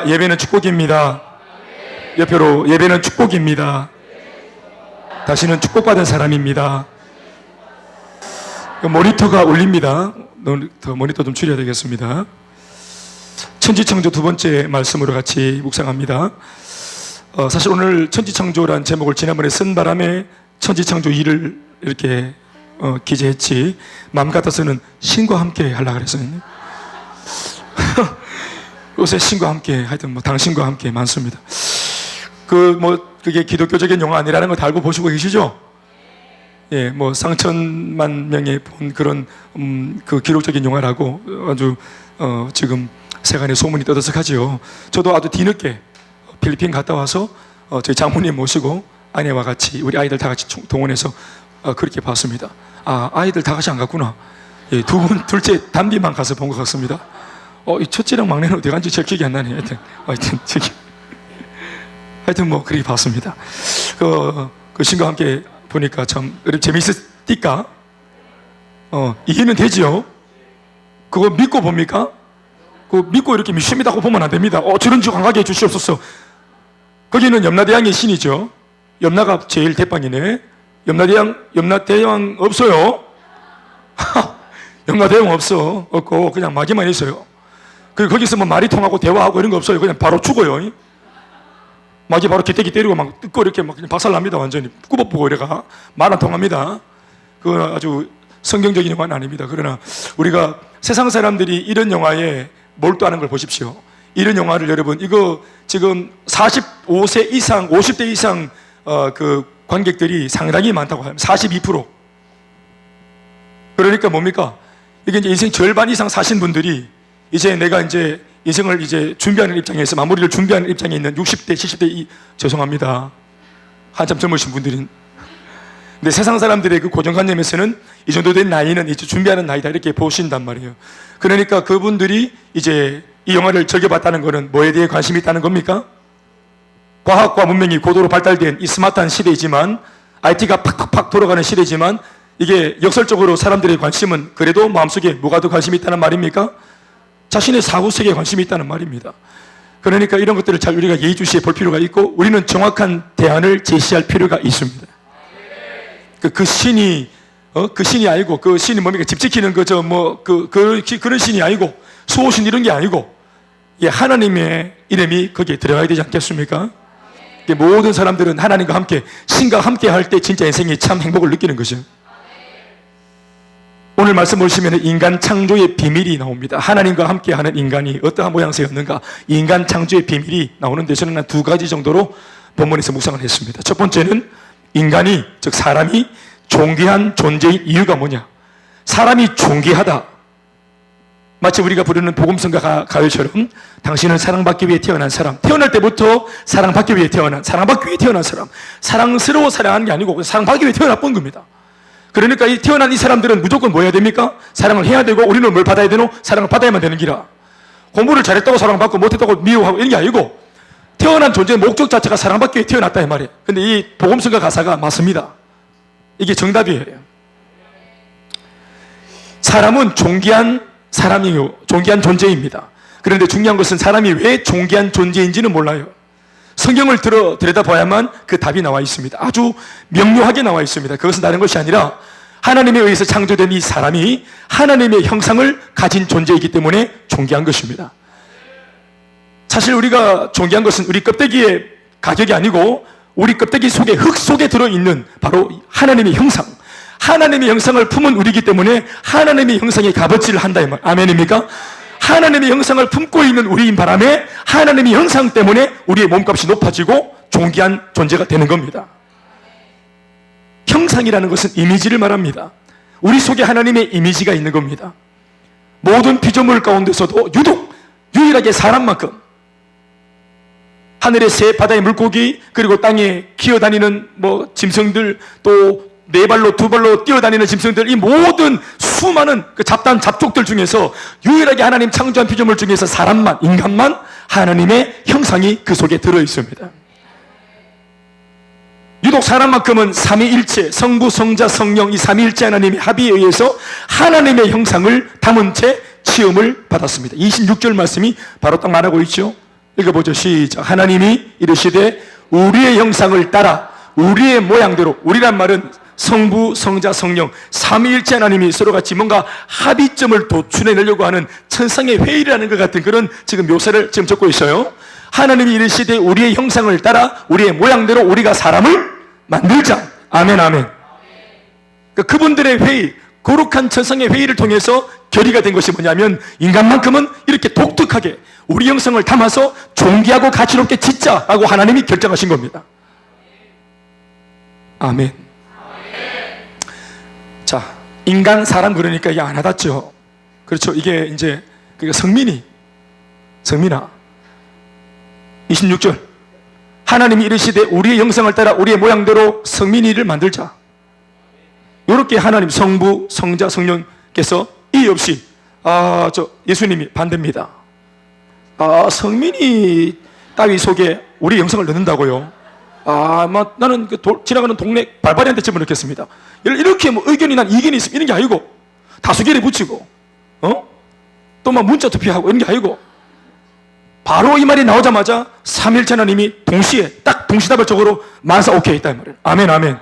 예배는 축복입니다. 옆으로 예배는 축복입니다. 다시는 축복받은 사람입니다. 모니터가 울립니다. 더 모니터 좀 줄여야 되겠습니다. 천지창조 두 번째 말씀으로 같이 묵상합니다. 사실 오늘 천지창조란 제목을 지난번에 쓴 바람에 천지창조 2를 이렇게 기재했지, 마음 같아서는 신과 함께 하려고 그랬어요. 요새 신과 함께, 하여튼 뭐 당신과 함께 많습니다. 그게 기독교적인 용어 아니라는 거 다 알고 보시고 계시죠? 예, 뭐 상천만 명이 본 그런 그 기록적인 용어라고 아주 지금 세간에 소문이 떠들썩하지요. 저도 아주 뒤늦게 필리핀 갔다 와서 저희 장모님 모시고 아내와 같이 우리 아이들 다 같이 동원해서 그렇게 봤습니다. 아, 아이들 다 같이 안 갔구나. 예, 둘째 담비만 가서 본 것 같습니다. 이 첫째랑 막내는 어디 간지 잘 기억이 안 나네. 하여튼 뭐 그렇게 봤습니다. 그 신과 함께 보니까 참 재미있으니까 이해는 되지요. 그거 믿고 봅니까? 그거 믿고 이렇게 믿습니다고 보면 안 됩니다. 저런 줄 안 가게 해 주시옵소서. 거기는 염라대왕의 신이죠. 염라가 제일 대빵이네. 염라대왕 없어요. 염라대왕 없고 그냥 마귀만 있어요. 거기서 뭐 말이 통하고 대화하고 이런 거 없어요. 그냥 바로 죽어요. 마귀 바로 기대기 때리고 막 뜯고 이렇게 막 그냥 박살납니다. 완전히 꾸벅꾸벅 이래가 말 안 통합니다. 그건 아주 성경적인 영화는 아닙니다. 그러나 우리가 세상 사람들이 이런 영화에 몰두하는 걸 보십시오. 이런 영화를 여러분, 이거 지금 45세 이상, 50대 이상 그 관객들이 상당히 많다고 합니다. 42%. 그러니까 뭡니까? 이게 이제 인생 절반 이상 사신 분들이 이제 내가 이제 인생을 이제 준비하는 입장에서, 마무리를 준비하는 입장에 있는 60대, 70대, 죄송합니다. 한참 젊으신 분들은. 근데 세상 사람들의 그 고정관념에서는 이 정도 된 나이는 이제 준비하는 나이다, 이렇게 보신단 말이에요. 그러니까 그분들이 이제 이 영화를 즐겨봤다는 것은 뭐에 대해 관심이 있다는 겁니까? 과학과 문명이 고도로 발달된 이 스마트한 시대이지만, IT가 팍팍팍 돌아가는 시대지만, 이게 역설적으로 사람들의 관심은 그래도 마음속에 뭐가 더 관심이 있다는 말입니까? 자신의 사후세계에 관심이 있다는 말입니다. 그러니까 이런 것들을 잘 우리가 예의주시해 볼 필요가 있고, 우리는 정확한 대안을 제시할 필요가 있습니다. 그 신이 아니고, 그 신이 뭡니까? 집 지키는 그런 신이 아니고, 수호신 이런 게 아니고, 하나님의 이름이 거기에 들어가야 되지 않겠습니까? 모든 사람들은 하나님과 함께, 신과 함께 할 때 진짜 인생이 참 행복을 느끼는 것이죠. 오늘 말씀 보시면 인간 창조의 비밀이 나옵니다. 하나님과 함께 하는 인간이 어떠한 모양새였는가, 인간 창조의 비밀이 나오는데 저는 한 2가지 정도로 본문에서 묵상을 했습니다. 첫 번째는 인간이, 즉 사람이 존귀한 존재인 이유가 뭐냐. 사람이 존귀하다. 마치 우리가 부르는 복음성가 가요처럼 당신은 사랑받기 위해 태어난 사람, 태어날 때부터 사랑받기 위해 태어난 사람, 사랑스러워 사랑하는 게 아니고 사랑받기 위해 태어났던 겁니다. 그러니까 이 태어난 이 사람들은 무조건 뭐 해야 됩니까? 사랑을 해야 되고, 우리는 뭘 받아야 되노? 사랑을 받아야만 되는 기라. 공부를 잘했다고 사랑받고 못했다고 미워하고 이런 게 아니고, 태어난 존재의 목적 자체가 사랑받기 위해 태어났다 이 말이에요. 근데 이 복음성가 가사가 맞습니다. 이게 정답이에요. 사람은 존귀한 사람이요, 존귀한 존재입니다. 그런데 중요한 것은 사람이 왜 존귀한 존재인지는 몰라요. 성경을 들여다봐야만 그 답이 나와 있습니다. 아주 명료하게 나와 있습니다. 그것은 다른 것이 아니라 하나님에 의해서 창조된 이 사람이 하나님의 형상을 가진 존재이기 때문에 존귀한 것입니다. 사실 우리가 존귀한 것은 우리 껍데기의 가격이 아니고, 우리 껍데기 속에, 흙 속에 들어있는 바로 하나님의 형상, 하나님의 형상을 품은 우리이기 때문에 하나님의 형상의 값어치를 한다 이 말. 아멘입니까? 하나님의 형상을 품고 있는 우리인 바람에 하나님의 형상 때문에 우리의 몸값이 높아지고 존귀한 존재가 되는 겁니다. 형상이라는 것은 이미지를 말합니다. 우리 속에 하나님의 이미지가 있는 겁니다. 모든 피조물 가운데서도 유일하게 사람만큼 하늘의 새, 바다의 물고기, 그리고 땅에 기어다니는 짐승들, 또 4발로 2발로 뛰어다니는 짐승들, 이 모든 수많은 그 잡족들 중에서 유일하게 하나님 창조한 피조물 중에서 사람만, 인간만 하나님의 형상이 그 속에 들어있습니다. 유독 사람만큼은 삼위일체, 성부, 성자, 성령, 이 삼위일체 하나님의 합의에 의해서 하나님의 형상을 담은 채 시험을 받았습니다. 26절 말씀이 바로 딱 말하고 있죠. 읽어보죠. 시작. 하나님이 이르시되 우리의 형상을 따라 우리의 모양대로, 우리란 말은 성부, 성자, 성령 삼위일체 하나님이 서로 같이 뭔가 합의점을 도출해내려고 하는 천상의 회의라는 것 같은 그런 지금 묘사를 지금 적고 있어요. 하나님이 이르시되 우리의 형상을 따라 우리의 모양대로 우리가 사람을 만들자. 아멘, 아멘. 그분들의 회의, 거룩한 천상의 회의를 통해서 결의가 된 것이 뭐냐면 인간만큼은 이렇게 독특하게 우리 형상을 담아서 존귀하고 가치롭게 짓자라고 하나님이 결정하신 겁니다. 아멘. 자, 인간, 사람 그러니까 이게 안 와닿죠. 그렇죠. 이게 이제 그러니까 성민아 26절 하나님이 이르시되 우리의 형상을 따라 우리의 모양대로 성민이를 만들자. 이렇게 하나님 성부, 성자, 성령께서 이의 없이 예수님이 반대입니다. 성민이 따위 속에 우리 형상을 넣는다고요? 나는 지나가는 동네 발바리한테 집어넣겠습니다. 이렇게 뭐 의견이 난 이견이 있으면 이런 게 아니고 다수결에 붙이고 또 막 문자 투표하고 이런 게 아니고 바로 이 말이 나오자마자 삼일체 하나님이 동시에 딱 동시다발적으로 만사 오케이 했다 이 말이에요. 아멘, 아멘.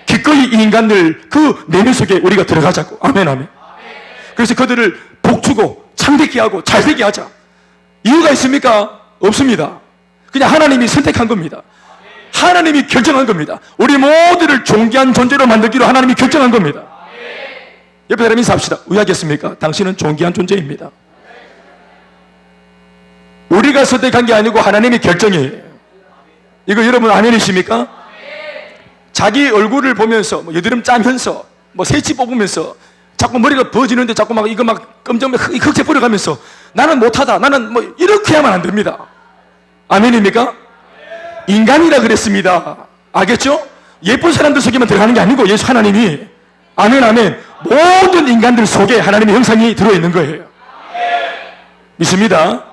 기꺼이 이 인간들 그 내면 속에 우리가 들어가자고. 아멘, 아멘. 그래서 그들을 복주고 창대케 하고 잘되게 하자. 이유가 있습니까? 없습니다. 그냥 하나님이 선택한 겁니다. 하나님이 결정한 겁니다. 우리 모두를 존귀한 존재로 만들기로 하나님이 결정한 겁니다. 옆에 사람 인사합시다. 의하겠습니까? 당신은 존귀한 존재입니다. 우리가 선택한 게 아니고 하나님의 결정이에요. 이거 여러분 아멘이십니까? 자기 얼굴을 보면서 여드름 짜면서 새치 뽑으면서 자꾸 머리가 부어지는데 자꾸 막 이거 막 끔찍하게 흑채 뿌려가면서 나는 못하다, 나는 이렇게 하면 안 됩니다. 아멘입니까? 인간이라 그랬습니다. 알겠죠? 예쁜 사람들 속에만 들어가는 게 아니고 예수 하나님이 아멘, 아멘. 모든 인간들 속에 하나님의 형상이 들어있는 거예요. 믿습니다.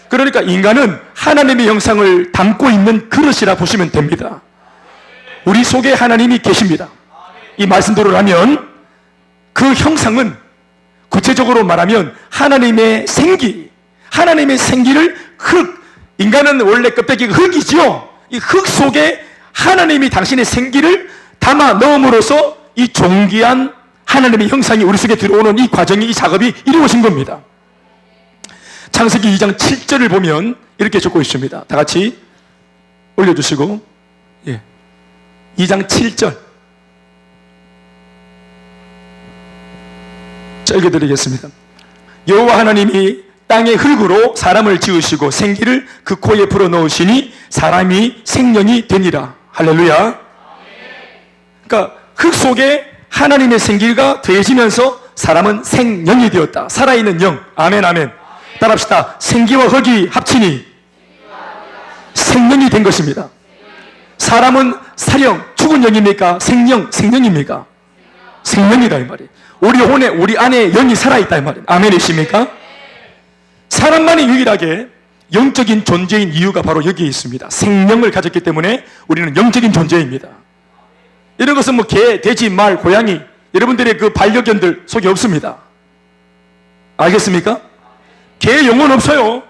그러니까 인간은 하나님의 형상을 담고 있는 그릇이라 보시면 됩니다. 우리 속에 하나님이 계십니다. 이 말씀대로라면 그 형상은 구체적으로 말하면 하나님의 생기, 하나님의 생기를 인간은 원래 껍데기가 흙이지요. 이 흙 속에 하나님이 당신의 생기를 담아 넣음으로써 이 존귀한 하나님의 형상이 우리 속에 들어오는 이 과정이, 이 작업이 이루어진 겁니다. 창세기 2장 7절을 보면 이렇게 적고 있습니다. 다 같이 올려주시고 2장 7절 자, 읽어드리겠습니다. 여호와 하나님이 땅의 흙으로 사람을 지으시고 생기를 그 코에 불어넣으시니 사람이 생명이 되니라. 할렐루야. 그러니까 흙 속에 하나님의 생기가 더해지면서 사람은 생명이 되었다. 살아있는 영. 아멘, 아멘. 따라합시다. 생기와 흙이 합치니 생명이 된 것입니다. 사람은 사령, 죽은 영입니까? 생명입니까? 생명이다 이 말이에요. 우리 안에 영이 살아있다 이 말이에요. 아멘이십니까? 사람만이 유일하게 영적인 존재인 이유가 바로 여기에 있습니다. 생명을 가졌기 때문에 우리는 영적인 존재입니다. 이런 것은 개, 돼지, 말, 고양이 여러분들의 그 반려견들 속에 없습니다. 알겠습니까? 개의 영혼 없어요.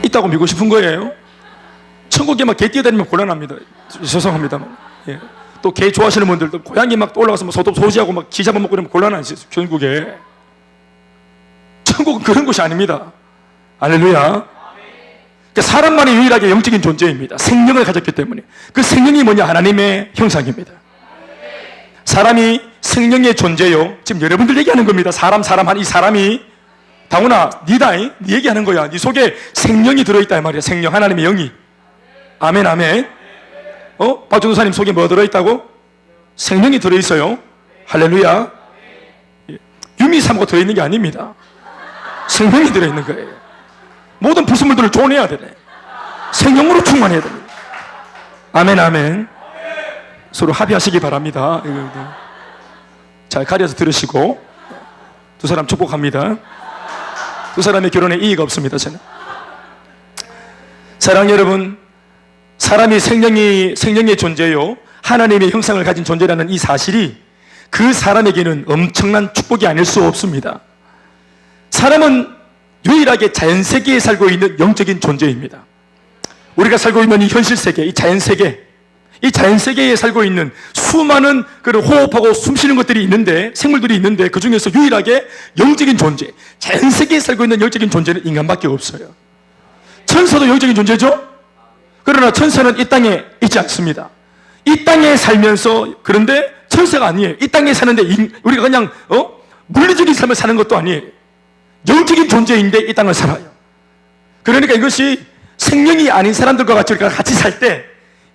있다고 믿고 싶은 거예요. 천국에 막 개 뛰어다니면 곤란합니다. 죄송합니다만. 예. 또 개 좋아하시는 분들도 고양이 막 올라가서 소지하고 막 기 잡아먹고 이러면 곤란하지. 천국에. 천국은 그런 곳이 아닙니다. 할렐루야. 그러니까 사람만이 유일하게 영적인 존재입니다. 생명을 가졌기 때문에. 그 생명이 뭐냐? 하나님의 형상입니다. 사람이 생명의 존재요. 지금 여러분들 얘기하는 겁니다. 사람 이 사람이 다훈아, 니다, 네 얘기하는 거야. 네 속에 생명이 들어있다 이 말이야. 생명, 하나님의 영이. 아멘, 아멘. 박준호사님 속에 뭐 들어있다고? 생명이 들어있어요. 할렐루야. 유미삼고 들어있는 게 아닙니다. 생명이 들어있는 거예요. 모든 불순물들을 조내야 되네. 생명으로 충만해야 됩니다. 아멘, 아멘. 서로 합의하시기 바랍니다. 잘 가려서 들으시고 두 사람 축복합니다. 두 사람의 결혼에 이의가 없습니다. 저는. 사랑 여러분, 사람이 생명의 존재요 하나님의 형상을 가진 존재라는 이 사실이 그 사람에게는 엄청난 축복이 아닐 수 없습니다. 사람은 유일하게 자연세계에 살고 있는 영적인 존재입니다. 우리가 살고 있는 이 현실세계, 이 자연세계에 살고 있는 수많은 그런 호흡하고 숨쉬는 것들이 있는데, 생물들이 있는데, 그 중에서 유일하게 영적인 존재, 자연세계에 살고 있는 영적인 존재는 인간밖에 없어요. 천사도 영적인 존재죠? 그러나 천사는 이 땅에 있지 않습니다. 이 땅에 살면서, 그런데 천사가 아니에요. 이 땅에 사는데 우리가 그냥 물리적인 삶을 사는 것도 아니에요. 영적인 존재인데 이 땅을 살아요. 그러니까 이것이 생명이 아닌 사람들과 같이 살 때,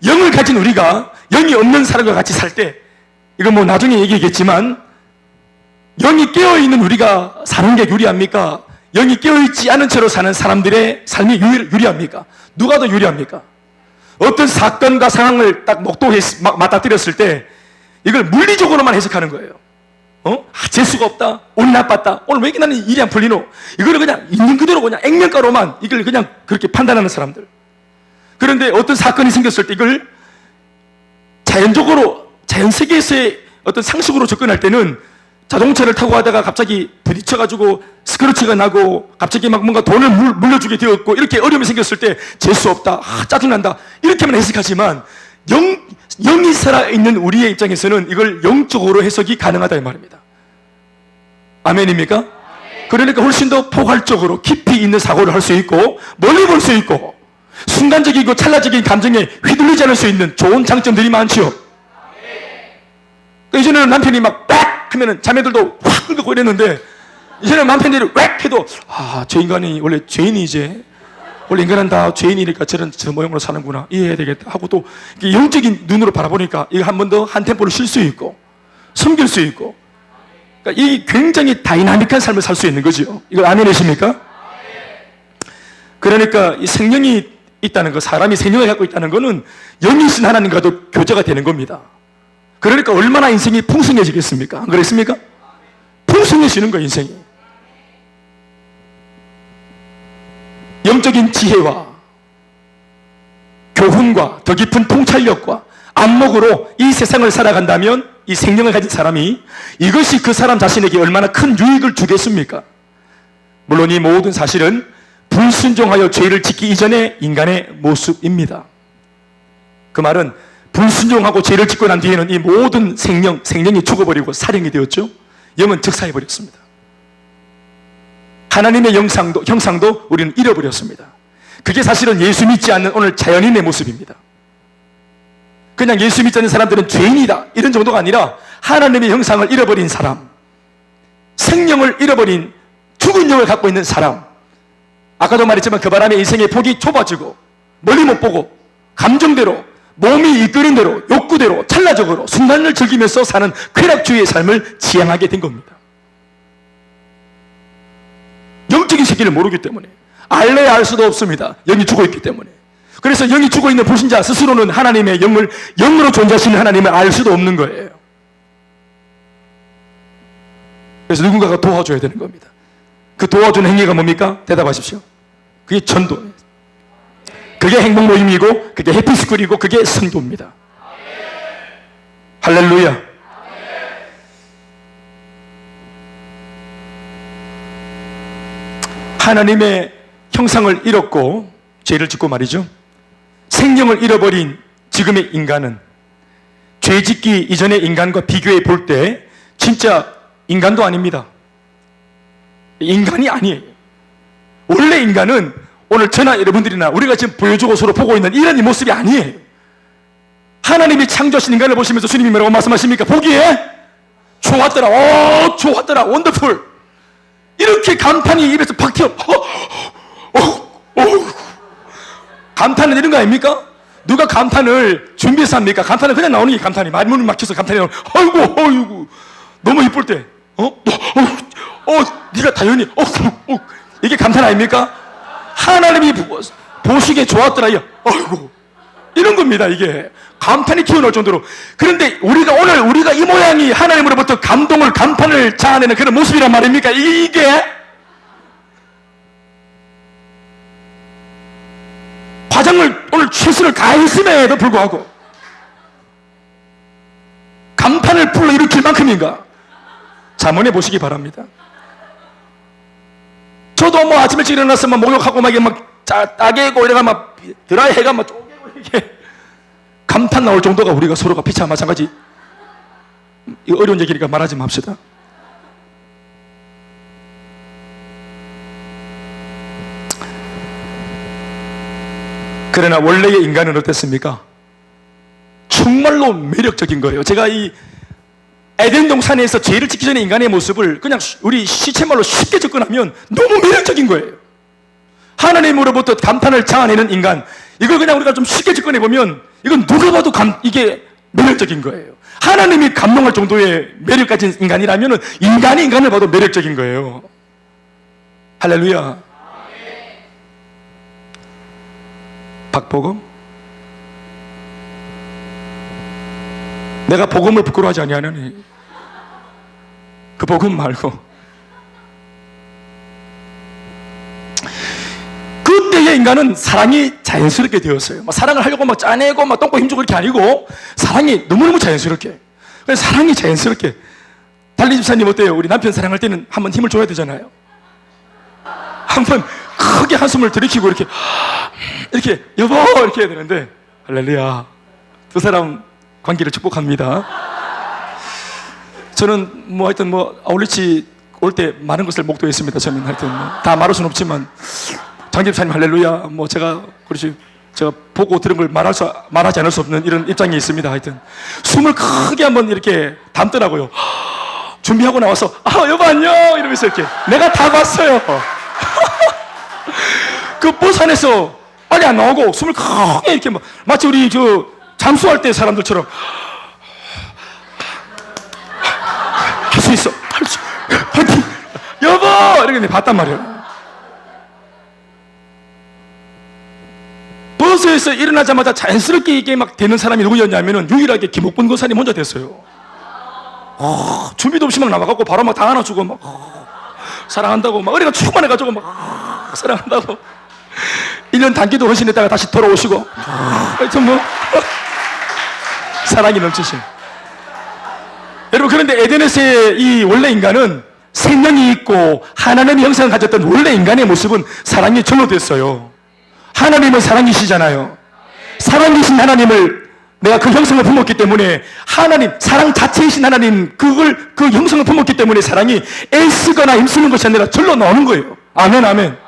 영을 가진 우리가 영이 없는 사람과 같이 살 때, 이건 뭐 나중에 얘기하겠지만, 영이 깨어있는 우리가 사는 게 유리합니까? 영이 깨어있지 않은 채로 사는 사람들의 삶이 유리합니까? 누가 더 유리합니까? 어떤 사건과 상황을 딱 맞닥뜨렸을 때 이걸 물리적으로만 해석하는 거예요. 재수가 없다, 운이 나빴다, 오늘 왜 이렇게 나는 일이 안 풀리노? 이거를 그냥 있는 그대로 그냥 액면가로만 이걸 그냥 그렇게 판단하는 사람들. 그런데 어떤 사건이 생겼을 때 이걸 자연적으로, 자연세계에서의 어떤 상식으로 접근할 때는 자동차를 타고 가다가 갑자기 부딪혀가지고 스크래치가 나고 갑자기 막 뭔가 돈을 물려주게 되었고 이렇게 어려움이 생겼을 때 재수 없다, 짜증난다, 이렇게만 해석하지만 영이 살아있는 우리의 입장에서는 이걸 영적으로 해석이 가능하다 이 말입니다. 아멘입니까? 그러니까 훨씬 더 포괄적으로 깊이 있는 사고를 할 수 있고 멀리 볼 수 있고 순간적이고 찰나적인 감정에 휘둘리지 않을 수 있는 좋은 장점들이 많지요. 이전에는 남편이 막 빡 하면은 자매들도 확 긁고 이랬는데, 이제는 남편들이 왁 해도 저 인간이 원래 죄인이지, 원래 인간은 다 죄인이니까 저 모양으로 사는구나, 이해해야 되겠다 하고 또 영적인 눈으로 바라보니까 이거 한 번 더 한 템포를 쉴 수 있고 섬길 수 있고, 그러니까 이 굉장히 다이나믹한 삶을 살 수 있는 거죠. 이걸 아멘이십니까? 그러니까 이 생명이 있다는 거, 사람이 생명을 갖고 있다는 거는 영이신 하나님과도 교제가 되는 겁니다. 그러니까 얼마나 인생이 풍성해지겠습니까? 안 그랬습니까? 풍성해지는 거예요, 인생이. 영적인 지혜와 교훈과 더 깊은 통찰력과 안목으로 이 세상을 살아간다면 이 생명을 가진 사람이 이것이 그 사람 자신에게 얼마나 큰 유익을 주겠습니까? 물론 이 모든 사실은 불순종하여 죄를 짓기 이전의 인간의 모습입니다. 그 말은 불순종하고 죄를 짓고 난 뒤에는 이 모든 생명이 죽어버리고 살인이 되었죠. 영은 즉사해버렸습니다. 하나님의 형상도 우리는 잃어버렸습니다. 그게 사실은 예수 믿지 않는 오늘 자연인의 모습입니다. 그냥 예수 믿지 않는 사람들은 죄인이다 이런 정도가 아니라 하나님의 형상을 잃어버린 사람, 생명을 잃어버린 죽은 영을 갖고 있는 사람, 아까도 말했지만 그 바람에 인생의 폭이 좁아지고 멀리 못 보고 감정대로, 몸이 이끄는 대로, 욕구대로, 찰나적으로 순간을 즐기면서 사는 쾌락주의의 삶을 지향하게 된 겁니다. 영적인 세계를 모르기 때문에, 알래야 알 수도 없습니다. 영이 죽어있기 때문에. 그래서 영이 죽어있는 불신자 스스로는 하나님의 영으로 존재하시는 하나님을 알 수도 없는 거예요. 그래서 누군가가 도와줘야 되는 겁니다. 그 도와주는 행위가 뭡니까? 대답하십시오. 그게 전도예요. 그게 행복 모임이고, 그게 해피스쿨이고, 그게 성도입니다. 할렐루야. 하나님의 형상을 잃었고 죄를 짓고 말이죠, 생명을 잃어버린 지금의 인간은 죄 짓기 이전의 인간과 비교해 볼 때 진짜 인간도 아닙니다. 인간이 아니에요. 원래 인간은 오늘 저나 여러분들이나 우리가 지금 보여주고 서로 보고 있는 이런 모습이 아니에요. 하나님이 창조하신 인간을 보시면서 주님이 뭐라고 말씀하십니까? 보기에 좋았더라, 좋았더라, 원더풀, 이렇게 감탄이 입에서 팍 튀어. 감탄은 이런 거 아닙니까? 누가 감탄을 준비해서 합니까? 감탄은 그냥 나오는 게 감탄이, 말문을 막혀서 감탄이 나오는, 어이구 너무 이쁠 때 네가 당연히 이게 감탄 아닙니까? 하나님이 보시기에 좋았더라, 어이구, 이런 겁니다. 이게 감탄이 튀어나올 정도로. 그런데 우리가 이 모양이 하나님으로부터 감탄을 자아내는 그런 모습이란 말입니까? 이게 과정을 오늘 최선을 다했음에도 불구하고 감탄을 불러일으킬 만큼인가? 자문해 보시기 바랍니다. 저도 뭐 아침 일찍 일어나서 막 목욕하고 막 따개고 이래가 막 드라이 해가 막 쪼개고 이렇게 감탄 나올 정도가 우리가 서로가 피차 마찬가지. 이거 어려운 얘기니까 말하지 맙시다. 그러나 원래의 인간은 어땠습니까? 정말로 매력적인 거예요. 제가 이 에덴 동산에서 죄를 짓기 전에 인간의 모습을 그냥 우리 시체말로 쉽게 접근하면 너무 매력적인 거예요. 하나님으로부터 감탄을 자아내는 인간, 이걸 그냥 우리가 좀 쉽게 접근해보면 이건 누가 봐도 이게 매력적인 거예요. 하나님이 감동할 정도의 매력 가진 인간이라면 인간이 인간을 봐도 매력적인 거예요. 할렐루야. 박복음? 내가 복음을 부끄러워하지 아니하느니 그 복음 말고 그때의 인간은 사랑이 자연스럽게 되었어요. 사랑을 하려고 막 짜내고 막 똥꼬 힘주고 이렇게 아니고 사랑이 너무너무 자연스럽게. 그래서 사랑이 자연스럽게. 달리 집사님 어때요? 우리 남편 사랑할 때는 한번 힘을 줘야 되잖아요. 한번 크게 한숨을 들이키고 이렇게 여보 이렇게 해야 되는데 할렐루야. 두 사람 관계를 축복합니다. 저는 뭐 하여튼 아울리치 올 때 많은 것을 목도했습니다. 저는 하여튼 다 말할 수는 없지만 장집사님 할렐루야. 제가 보고 들은 걸 말하지 않을 수 없는 이런 입장이 있습니다. 하여튼 숨을 크게 한번 이렇게 담더라고요. 준비하고 나와서 여보 안녕 이러면서 이렇게 내가 다 봤어요. 그 버스 안에서 빨리 안 나오고 숨을 크게 이렇게 마치 우리 잠수할 때 사람들처럼 할 수 있어, 파이팅, 여보 이렇게 봤단 말이에요. 버스에서 일어나자마자 자연스럽게 이게 막 되는 사람이 누구였냐면은 유일하게 김옥분 권사님 혼자 됐어요. 준비도 없이 막 나와갖고 바로 막 다 안아주고 막 사랑한다고 막 어리가 충만해가지고 막 사랑한다고 1년 단기도 헌신했다가 다시 돌아오시고 하여튼 사랑이 넘치신 여러분. 그런데 에덴에서의 이 원래 인간은 생명이 있고 하나님의 형상을 가졌던 원래 인간의 모습은 사랑이 절로 됐어요. 하나님은 사랑이시잖아요. 사랑이신 하나님을 내가 그 형성을 품었기 때문에 하나님, 사랑 자체이신 하나님, 그 형성을 품었기 때문에 사랑이 애쓰거나 힘쓰는 것이 아니라 절로 나오는 거예요. 아멘, 아멘.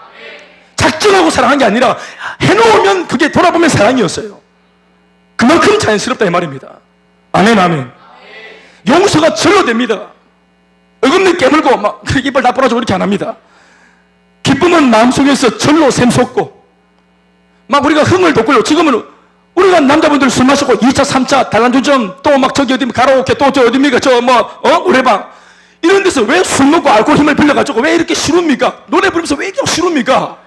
작정하고 사랑한 게 아니라 해놓으면 그게 돌아보면 사랑이었어요. 그만큼 자연스럽다 이 말입니다. 아멘, 아멘. 용서가 절로 됩니다. 어금니 깨물고 막 이빨 다 부러지고 이렇게 안 합니다. 기쁨은 마음속에서 절로 샘솟고 막 우리가 흥을 돋고요. 지금은 우리가 남자분들 술 마시고 2차, 3차, 단란주점 또 막 저기 어디 가라오케 또 저 어디입니까? 노래방 이런 데서 왜 술 먹고 알코올 힘을 빌려가지고 왜 이렇게 싫습니까? 노래 부르면서 왜 이렇게 싫습니까?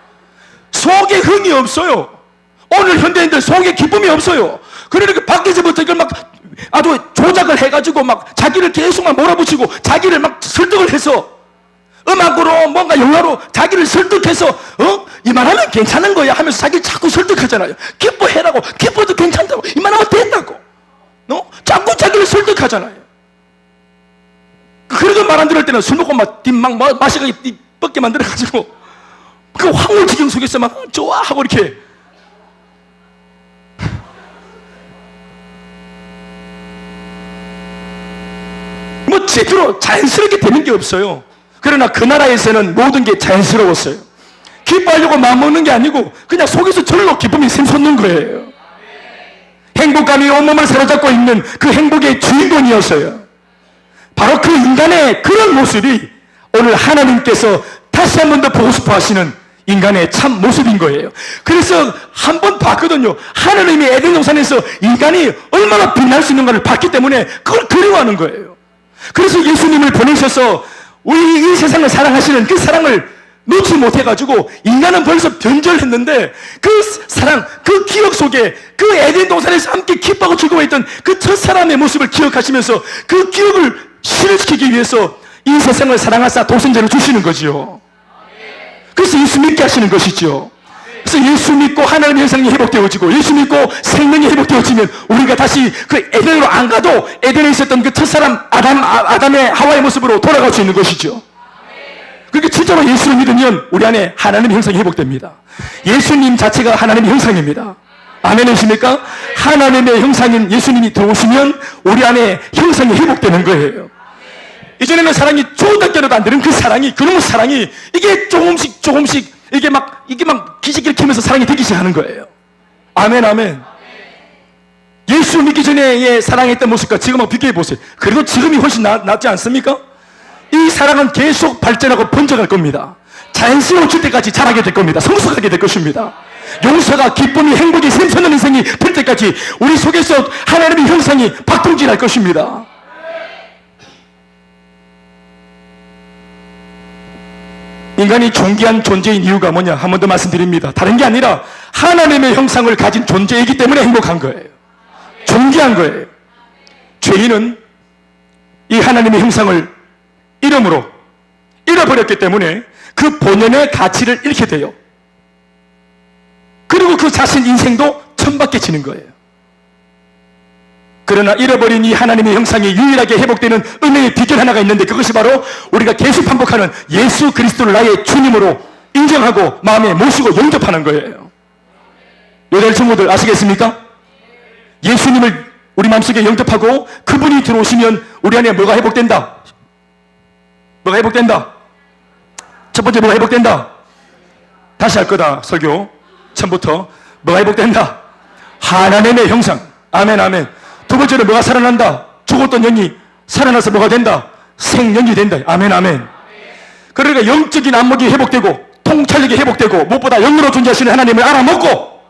속에 흥이 없어요. 오늘 현대인들 속에 기쁨이 없어요. 그러니까 밖에서부터 이걸 막 아주 조작을 해가지고 막 자기를 계속 막 몰아붙이고 자기를 막 설득을 해서 음악으로 뭔가 영화로 자기를 설득해서 이만하면 괜찮은 거야 하면서 자기를 자꾸 설득하잖아요. 기뻐해라고, 기뻐도 괜찮다고, 이만하면 된다고 자꾸 자기를 설득하잖아요. 그러던 말 안 들을 때는 술 먹고 막 마시고 뻗게 만들어가지고 그 황홀지경 속에서 막 좋아하고 이렇게 제대로 자연스럽게 되는 게 없어요. 그러나 그 나라에서는 모든 게 자연스러웠어요. 기뻐하려고 마음먹는 게 아니고 그냥 속에서 절로 기쁨이 샘솟는 거예요. 행복감이 온몸을 사로잡고 있는 그 행복의 주인공이었어요. 바로 그 인간의 그런 모습이 오늘 하나님께서 다시 한 번 더 보고 싶어 하시는 인간의 참 모습인 거예요. 그래서 한 번 봤거든요. 하나님이 에덴 동산에서 인간이 얼마나 빛날 수 있는가를 봤기 때문에 그걸 그리워하는 거예요. 그래서 예수님을 보내셔서 우리 이 세상을 사랑하시는 그 사랑을 놓지 못해가지고 인간은 벌써 변절했는데 그 사랑, 그 기억 속에 그 에덴 동산에서 함께 기뻐하고 즐거워했던 그 첫사람의 모습을 기억하시면서 그 기억을 실현시키기 위해서 이 세상을 사랑하사 독생자를 주시는 거지요. 그래서 예수 믿게 하시는 것이죠. 그래서 예수 믿고 하나님의 형상이 회복되어지고 예수 믿고 생명이 회복되어지면 우리가 다시 그 에덴으로 안 가도 에덴에 있었던 그 첫사람 아담의 하와의 모습으로 돌아갈 수 있는 것이죠. 그러니까 진짜로 예수를 믿으면 우리 안에 하나님의 형상이 회복됩니다. 예수님 자체가 하나님의 형상입니다. 아멘이십니까? 하나님의 형상인 예수님이 들어오시면 우리 안에 형상이 회복되는 거예요. 이전에는 사랑이 조금밖에도 안 되는 그 사랑이, 그놈의 사랑이 이게 조금씩 이게 막 기지일으키면서 사랑이 되기 시작하는 거예요. 아멘, 아멘. 예수 믿기 전에 사랑했던 모습과 지금 비교해 보세요. 그래도 지금이 훨씬 낫지 않습니까? 이 사랑은 계속 발전하고 번져갈 겁니다. 자연스러워질 때까지 자라게 될 겁니다. 성숙하게 될 것입니다. 용서가, 기쁨이, 행복이 샘솟는 인생이 될 때까지 우리 속에서 하나님의 형상이 박동진할 것입니다. 인간이 존귀한 존재인 이유가 뭐냐? 한 번 더 말씀드립니다. 다른 게 아니라 하나님의 형상을 가진 존재이기 때문에 행복한 거예요. 존귀한 거예요. 죄인은 이 하나님의 형상을 이름으로 잃어버렸기 때문에 그 본연의 가치를 잃게 돼요. 그리고 그 자신 인생도 천박해지는 거예요. 그러나 잃어버린 이 하나님의 형상이 유일하게 회복되는 은혜의 비결 하나가 있는데 그것이 바로 우리가 계속 반복하는 예수 그리스도를 나의 주님으로 인정하고 마음에 모시고 영접하는 거예요. 여자들 친구들 아시겠습니까? 예수님을 우리 마음속에 영접하고 그분이 들어오시면 우리 안에 뭐가 회복된다? 뭐가 회복된다? 첫 번째 뭐가 회복된다? 다시 할 거다 설교 처음부터. 뭐가 회복된다? 하나님의 형상. 아멘, 아멘. 두 번째는 뭐가 살아난다? 죽었던 영이 살아나서 뭐가 된다? 생명이 된다. 아멘, 아멘. 그러니까 영적인 안목이 회복되고 통찰력이 회복되고 무엇보다 영으로 존재하시는 하나님을 알아먹고,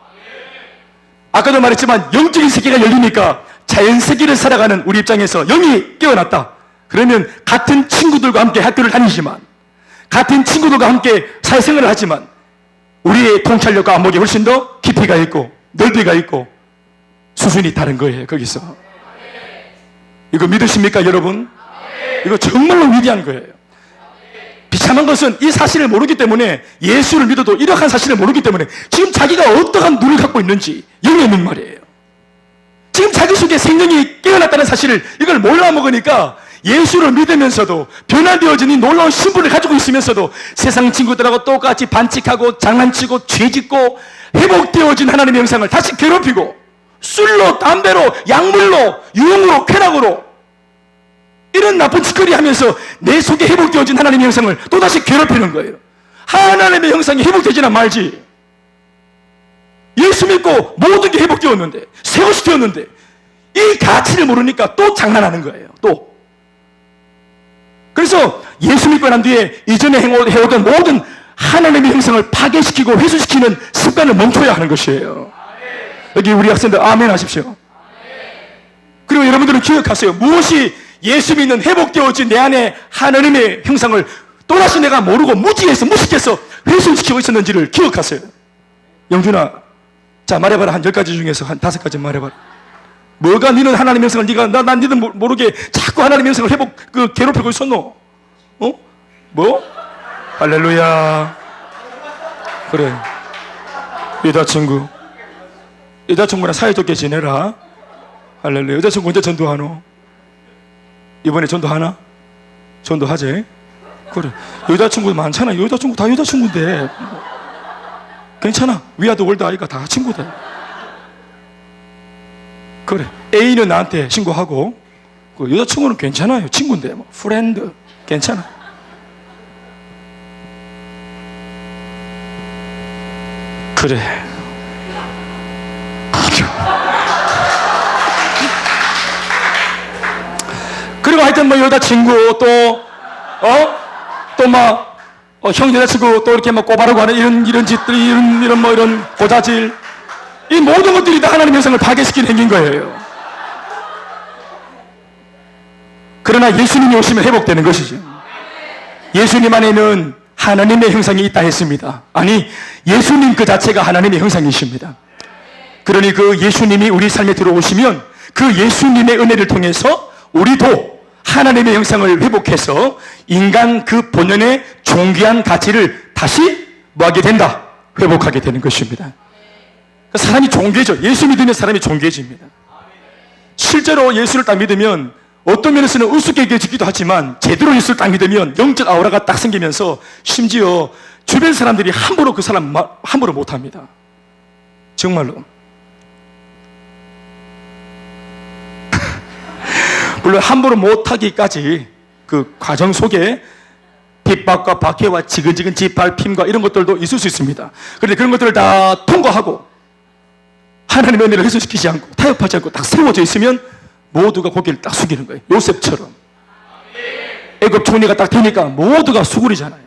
아까도 말했지만 영적인 세계가 열리니까 자연 세계를 살아가는 우리 입장에서 영이 깨어났다. 그러면 같은 친구들과 함께 학교를 다니지만, 같은 친구들과 함께 사회생활을 하지만 우리의 통찰력과 안목이 훨씬 더 깊이가 있고 넓이가 있고 수준이 다른 거예요. 거기서 이거 믿으십니까 여러분? 이거 정말로 위대한 거예요. 비참한 것은 이 사실을 모르기 때문에, 예수를 믿어도 이러한 사실을 모르기 때문에 지금 자기가 어떠한 눈을 갖고 있는지 영이 없는 말이에요. 지금 자기 속에 생명이 깨어났다는 사실을 이걸 몰라 먹으니까 예수를 믿으면서도 변화되어진 이 놀라운 신분을 가지고 있으면서도 세상 친구들하고 똑같이 반칙하고 장난치고 죄짓고 회복되어진 하나님의 형상을 다시 괴롭히고 술로, 담배로, 약물로, 유흥으로, 쾌락으로 이런 나쁜 짓거리 하면서 내 속에 회복되어진 하나님의 형상을 또다시 괴롭히는 거예요. 하나님의 형상이 회복되지나 말지. 예수 믿고 모든 게 회복되었는데, 새 것이 되었는데 이 가치를 모르니까 또 장난하는 거예요. 또. 그래서 예수 믿고 난 뒤에 이전에 해오던 모든 하나님의 형상을 파괴시키고 회수시키는 습관을 멈춰야 하는 것이에요. 여기 우리 학생들 아멘 하십시오. 그리고 여러분들은 기억하세요. 무엇이 예수 믿는 회복되어진 내 안에 하나님의 형상을 또다시 내가 모르고 무지해서 무식해서 회수시키고 있었는지를 기억하세요. 영준아, 자 말해봐라. 한 10가지 중에서 한 5가지 말해봐라. 뭐가 너는 하나님의 형상을 난 니는 모르게 자꾸 하나님의 형상을 괴롭히고 있었노? 뭐? 할렐루야. 그래. 여자친구랑 사이좋게 지내라. 할렐루야. 여자친구 언제 전도하노? 이번에 전도하나? 전도하지? 그래. 여자친구 많잖아. 여자친구 다 여자친구인데 괜찮아. 위아더 월드 아이가 다 친구들. 그래. A는 나한테 신고하고 그 여자친구는 괜찮아요. 친구인데 뭐 프렌드 괜찮아. 그래. 그리고 하여튼 뭐 여자친구 형 여자친구 또 이렇게 막 꼬바르고 하는 이런 짓들이 이런 고자질, 이 모든 것들이 다 하나님의 형상을 파괴시키는 행위인 거예요. 그러나 예수님이 오시면 회복되는 것이죠. 예수님 안에는 하나님의 형상이 있다 했습니다. 아니, 예수님 그 자체가 하나님의 형상이십니다. 그러니 그 예수님이 우리 삶에 들어오시면 그 예수님의 은혜를 통해서 우리도 하나님의 형상을 회복해서 인간 그 본연의 존귀한 가치를 다시 뭐하게 된다? 회복하게 되는 것입니다. 사람이 존귀해져. 예수 믿으면 사람이 존귀해집니다. 실제로 예수를 딱 믿으면 어떤 면에서는 우습게여겨지기도 하지만 제대로 예수를 딱 믿으면 영적 아우라가 딱 생기면서 심지어 주변 사람들이 함부로 그 사람 함부로 못합니다. 정말로. 물론 함부로 못하기까지 그 과정 속에 핍박과 박해와 지근지근 짓밟힘과 이런 것들도 있을 수 있습니다. 그런데 그런 것들을 다 통과하고 하나님의 은혜를 훼손시키지 않고 타협하지 않고 딱 세워져 있으면 모두가 고개를 딱 숙이는 거예요. 요셉처럼. 애굽 총리가 딱 되니까 모두가 수구리잖아요.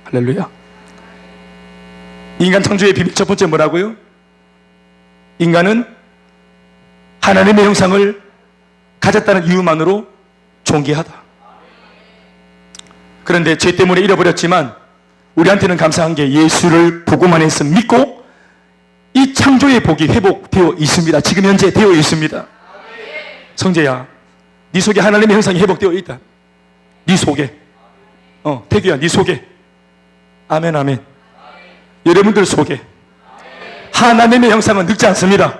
할렐루야. 인간 창조의 비밀 첫 번째 뭐라고요? 인간은 하나님의 형상을 가졌다는 이유만으로 존귀하다. 그런데 죄 때문에 잃어버렸지만 우리한테는 감사한 게 예수를 복음만 해서 믿고 이 창조의 복이 회복되어 있습니다. 지금 현재 되어 있습니다. 성재야, 네 속에 하나님의 형상이 회복되어 있다. 네 속에. 태규야, 네 속에. 아멘, 아멘. 여러분들 속에 하나님의 형상은 늙지 않습니다.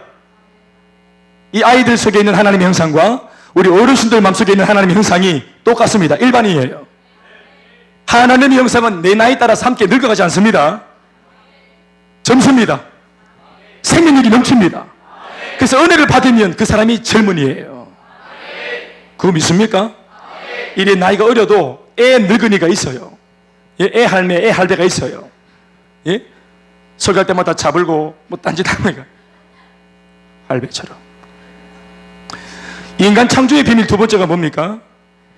이 아이들 속에 있는 하나님의 형상과 우리 어르신들 마음속에 있는 하나님의 형상이 똑같습니다. 일반이에요. 하나님의 형상은 내 나이 따라서 함께 늙어가지 않습니다. 젊습니다. 생명력이 넘칩니다. 그래서 은혜를 받으면 그 사람이 젊은이에요. 그거 믿습니까? 이래 나이가 어려도 애 늙은이가 있어요. 애 할매, 애 할배가 있어요. 예? 설교할 때마다 잡을고 뭐 딴짓하니까 할배처럼. 인간 창조의 비밀 두 번째가 뭡니까?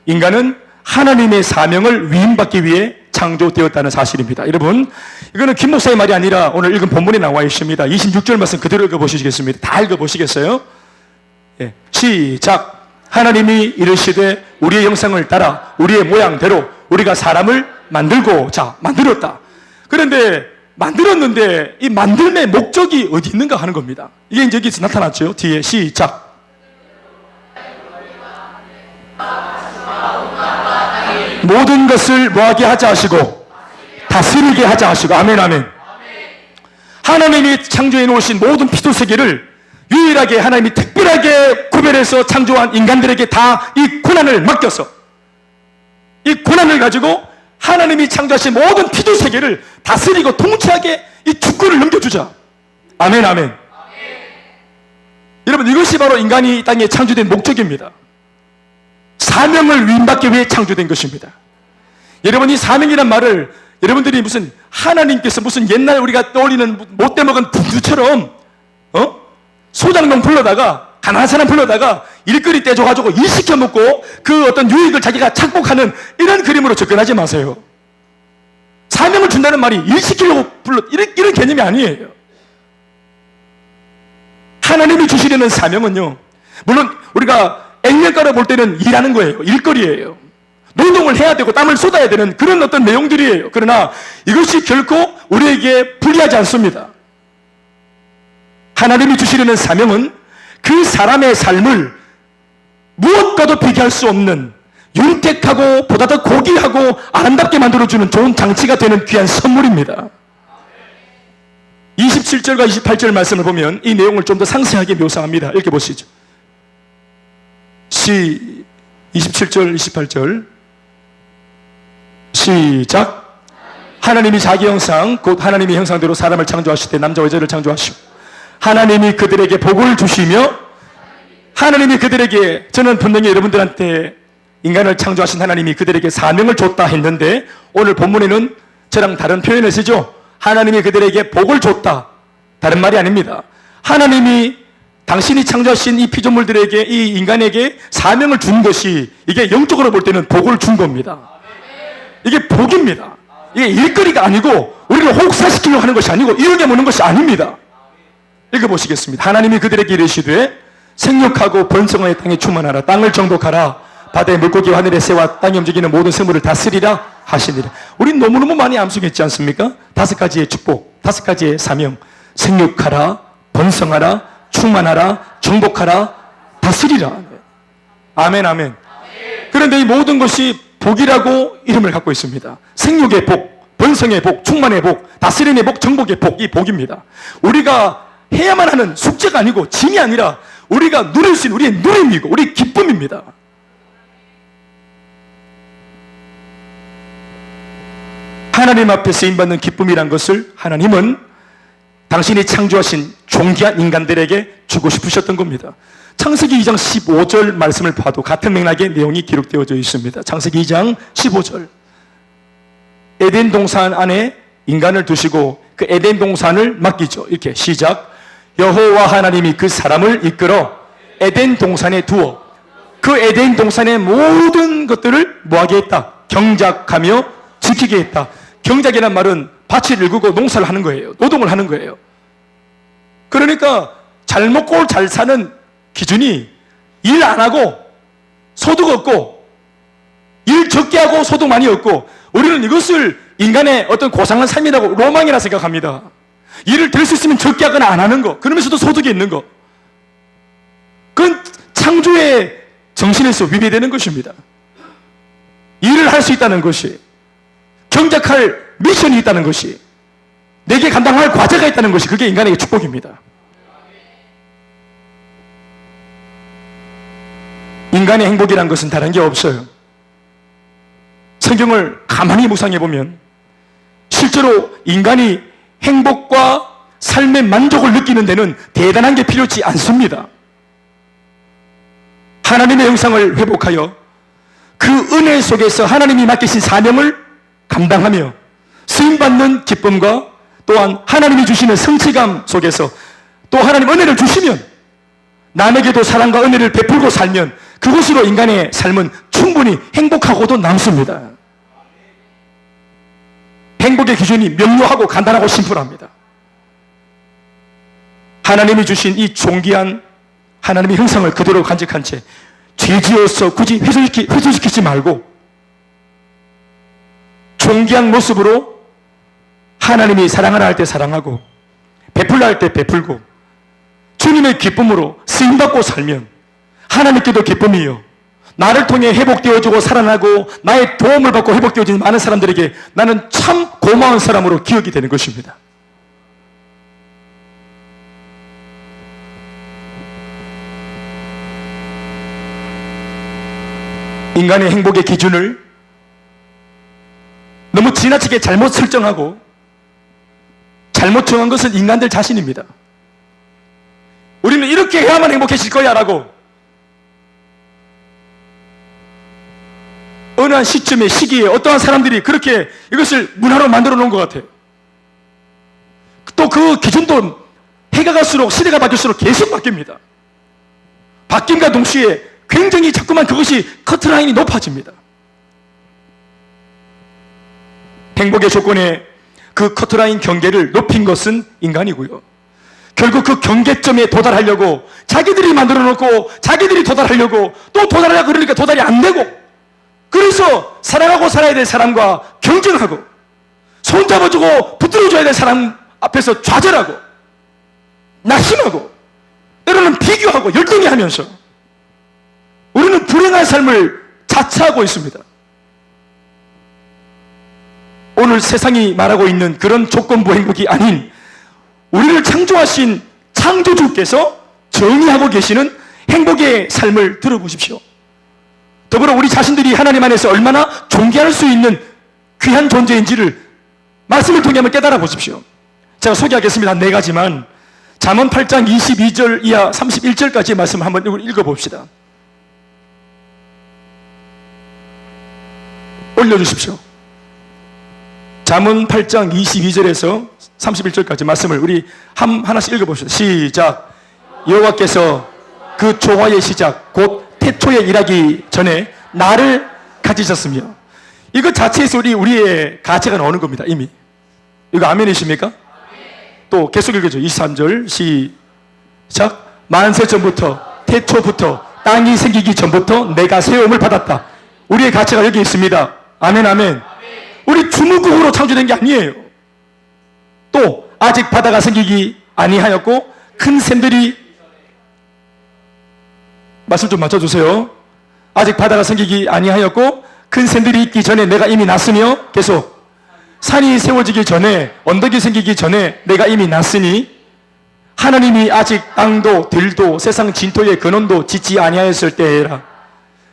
인간은 하나님의 사명을 위임받기 위해 창조되었다는 사실입니다. 여러분, 이거는 김 목사의 말이 아니라 오늘 읽은 본문에 나와 있습니다. 26절 말씀 그대로 읽어보시겠습니다. 다 읽어보시겠어요? 예. 시작. 하나님이 이르시되 우리의 형상을 따라 우리의 모양대로 우리가 사람을 만들고자 만들었다. 그런데 만들었는데 이 만듦의 목적이 어디 있는가 하는 겁니다. 이게 이제 여기서 나타났죠. 뒤에 시작. 모든 것을 뭐하게 하자 하시고 다스리게 하자 하시고. 아멘, 아멘. 하나님이 창조해 놓으신 모든 피조세계를 유일하게 하나님이 특별하게 구별해서 창조한 인간들에게 다 이 고난을 맡겨서 이 고난을 가지고 하나님이 창조하신 모든 피조세계를 다스리고 통치하게 이 주권을 넘겨주자. 아멘, 아멘. 여러분, 이것이 바로 인간이 이 땅에 창조된 목적입니다. 사명을 위임받기 위해 창조된 것입니다. 여러분, 이 사명이란 말을 여러분들이 무슨 하나님께서 무슨 옛날 우리가 떠올리는 못돼 먹은 분주처럼 소장농 불러다가 가난한 사람 불러다가 일거리 떼줘가지고 일 시켜 먹고 그 어떤 유익을 자기가 착복하는 이런 그림으로 접근하지 마세요. 사명을 준다는 말이 일 시키려고 불러 이런 개념이 아니에요. 하나님이 주시려는 사명은요, 물론 우리가 액면가로 볼 때는 일하는 거예요. 일거리예요. 노동을 해야 되고 땀을 쏟아야 되는 그런 어떤 내용들이에요. 그러나 이것이 결코 우리에게 불리하지 않습니다. 하나님이 주시려는 사명은 그 사람의 삶을 무엇과도 비교할 수 없는 윤택하고 보다 더 고귀하고 아름답게 만들어주는 좋은 장치가 되는 귀한 선물입니다. 27절과 28절 말씀을 보면 이 내용을 좀 더 상세하게 묘사합니다. 읽어보시죠. 27절, 28절 시작. 하나님이 자기 형상 곧 하나님의 형상대로 사람을 창조하실 때 남자와 여자를 창조하시고 하나님이 그들에게 복을 주시며 하나님이 그들에게, 저는 분명히 여러분들한테 인간을 창조하신 하나님이 그들에게 사명을 줬다 했는데 오늘 본문에는 저랑 다른 표현을 쓰죠. 하나님이 그들에게 복을 줬다. 다른 말이 아닙니다. 하나님이 당신이 창조하신 이 피조물들에게, 이 인간에게 사명을 준 것이 이게 영적으로 볼 때는 복을 준 겁니다. 이게 복입니다. 이게 일거리가 아니고 우리를 혹사시키려고 하는 것이 아니고 이용해 보는 것이 아닙니다. 읽어보시겠습니다. 하나님이 그들에게 이르시되 생육하고 번성하여 땅에 충만하라. 땅을 정복하라. 바다의 물고기와 하늘의 새와 땅에 움직이는 모든 생물을 다스리라 하시니라. 우린 너무너무 많이 암송했지 않습니까? 5가지의 축복, 5가지의 사명. 생육하라, 번성하라, 충만하라, 정복하라, 다스리라. 아멘, 아멘. 그런데 이 모든 것이 복이라고 이름을 갖고 있습니다. 생육의 복, 번성의 복, 충만의 복, 다스림의 복, 정복의 복, 이 복입니다. 우리가 해야만 하는 숙제가 아니고 짐이 아니라 우리가 누릴 수 있는 우리의 누림이고 우리의 기쁨입니다. 하나님 앞에 쓰임받는 기쁨이란 것을 하나님은 당신이 창조하신 존귀한 인간들에게 주고 싶으셨던 겁니다. 창세기 2장 15절 말씀을 봐도 같은 맥락의 내용이 기록되어져 있습니다. 창세기 2장 15절. 에덴 동산 안에 인간을 두시고 그 에덴 동산을 맡기죠. 이렇게 시작. 여호와 하나님이 그 사람을 이끌어 에덴 동산에 두어 그 에덴 동산의 모든 것들을 뭐하게 했다? 경작하며 지키게 했다. 경작이란 말은 밭을 일구고 농사를 하는 거예요. 노동을 하는 거예요. 그러니까 잘 먹고 잘 사는 기준이 일 안 하고 소득 없고 일 적게 하고 소득 많이 얻고 우리는 이것을 인간의 어떤 고상한 삶이라고 로망이라 생각합니다. 일을 될 수 있으면 적게 하거나 안 하는 거, 그러면서도 소득이 있는 거, 그건 창조의 정신에서 위배되는 것입니다. 일을 할 수 있다는 것이, 경작할 미션이 있다는 것이, 내게 감당할 과제가 있다는 것이 그게 인간에게 축복입니다. 인간의 행복이란 것은 다른 게 없어요. 성경을 가만히 묵상해 보면 실제로 인간이 행복과 삶의 만족을 느끼는 데는 대단한 게 필요치 않습니다. 하나님의 형상을 회복하여 그 은혜 속에서 하나님이 맡기신 사명을 감당하며 쓰임받는 기쁨과 또한 하나님이 주시는 성취감 속에서 또 하나님 은혜를 주시면 남에게도 사랑과 은혜를 베풀고 살면 그것으로 인간의 삶은 충분히 행복하고도 남습니다. 행복의 기준이 명료하고 간단하고 심플합니다. 하나님이 주신 이 존귀한 하나님의 형상을 그대로 간직한 채 죄지어서 굳이 훼손시키지 말고 존귀한 모습으로 하나님이 사랑하라 할 때 사랑하고 베풀라 할 때 베풀고 주님의 기쁨으로 쓰임받고 살면 하나님께도 기쁨이요 나를 통해 회복되어지고 살아나고 나의 도움을 받고 회복되어지는 많은 사람들에게 나는 참 고마운 사람으로 기억이 되는 것입니다. 인간의 행복의 기준을 너무 지나치게 잘못 설정하고 잘못 정한 것은 인간들 자신입니다. 우리는 이렇게 해야만 행복해질 거야 라고 어느 한 시점의 시기에 어떠한 사람들이 그렇게 이것을 문화로 만들어 놓은 것 같아요. 또 그 기준도 해가 갈수록 시대가 바뀔수록 계속 바뀝니다. 바뀜과 동시에 굉장히 자꾸만 그것이 커트라인이 높아집니다. 행복의 조건에 그 커트라인 경계를 높인 것은 인간이고요. 결국 그 경계점에 도달하려고 자기들이 만들어 놓고 자기들이 도달하려고 또 도달하려고 그러니까 도달이 안 되고 그래서 사랑하고 살아야 될 사람과 경쟁하고 손잡아주고 붙들어줘야 될 사람 앞에서 좌절하고 낙심하고 때로는 비교하고 열등해 하면서 우리는 불행한 삶을 자처하고 있습니다. 오늘 세상이 말하고 있는 그런 조건부 행복이 아닌 우리를 창조하신 창조주께서 정의하고 계시는 행복의 삶을 들어보십시오. 더불어 우리 자신들이 하나님 안에서 얼마나 존귀할 수 있는 귀한 존재인지를 말씀을 통해 한번 깨달아 보십시오. 제가 소개하겠습니다. 4가지만 잠언 8장 22절 이하 31절까지의 말씀을 한번 읽어봅시다. 올려주십시오. 잠언 8장 22절에서 31절까지 말씀을 우리 하나씩 읽어봅시다. 시작. 여호와께서 그 조화의 시작 곧 태초에 일하기 전에 나를 가지셨으며 이것 자체에서 우리의 가치가 나오는 겁니다. 이미 이거 아멘이십니까? 아멘. 또 계속 읽어줘. 23절 시작. 만세 전부터 태초부터 땅이 생기기 전부터 내가 세움을 받았다. 우리의 가치가 여기 있습니다. 아멘 아멘. 아멘. 우리 주무국으로 창조된 게 아니에요. 또 아직 바다가 생기기 아니하였고 큰 샘들이 말씀 좀 맞춰주세요. 아직 바다가 생기기 아니하였고 큰 샘들이 있기 전에 내가 이미 났으며 계속 산이 세워지기 전에, 언덕이 생기기 전에 내가 이미 났으니 하나님이 아직 땅도 들도 세상 진토의 근원도 짓지 아니하였을 때에라.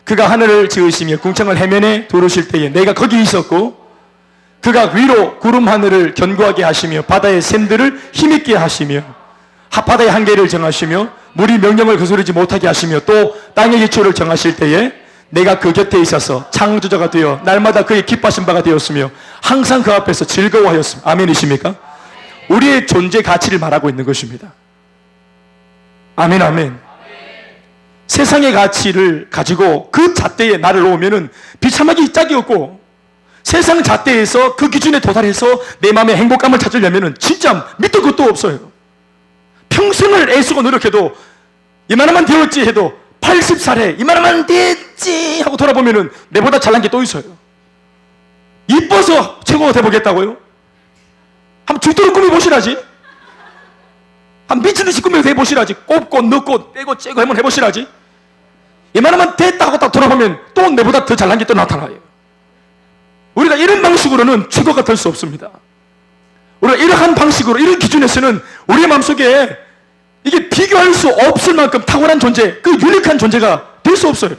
그가 하늘을 지으시며 궁창을 해면에 두르실 때에 내가 거기 있었고, 그가 위로 구름 하늘을 견고하게 하시며 바다의 샘들을 힘있게 하시며 바다의 한계를 정하시며 물이 명령을 거스르지 못하게 하시며 또 땅의 기초를 정하실 때에 내가 그 곁에 있어서 창조자가 되어 날마다 그의 기뻐하신 바가 되었으며 항상 그 앞에서 즐거워하였습니다. 아멘이십니까? 우리의 존재 가치를 말하고 있는 것입니다. 아멘, 아멘. 세상의 가치를 가지고 그 잣대에 나를 놓으면은 비참하기 짝이 없고, 세상 잣대에서 그 기준에 도달해서 내 마음의 행복감을 찾으려면은 진짜 밑도 끝도 없어요. 평생을 애쓰고 노력해도 이만하면 되었지 해도 80살에 이만하면 됐지 하고 돌아보면은 내보다 잘난 게 또 있어요. 이뻐서 최고가 돼보겠다고요? 한번 죽도록 꾸며보시라지. 한 미친듯이 꾸며서 해보시라지. 꼽고 넣고 빼고 째고 한번 해보시라지. 이만하면 됐다 하고 딱 돌아보면 또 내보다 더 잘난 게 또 나타나요. 우리가 이런 방식으로는 최고가 될 수 없습니다. 우리가 이러한 방식으로, 이런 기준에서는 우리의 마음속에 이게 비교할 수 없을 만큼 탁월한 존재, 그 유니크한 존재가 될 수 없어요.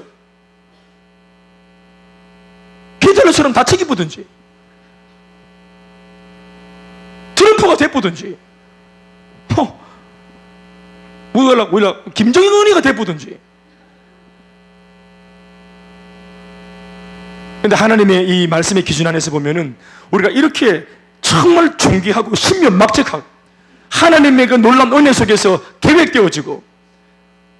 히틀러처럼 다치기 보든지, 트럼프가 돼보든지, 뭐야, 김정은이가 돼보든지. 근데 하나님의 이 말씀의 기준 안에서 보면은 우리가 이렇게 정말 존귀하고 신면막측하고 하나님의 그 놀라운 은혜 속에서 계획되어지고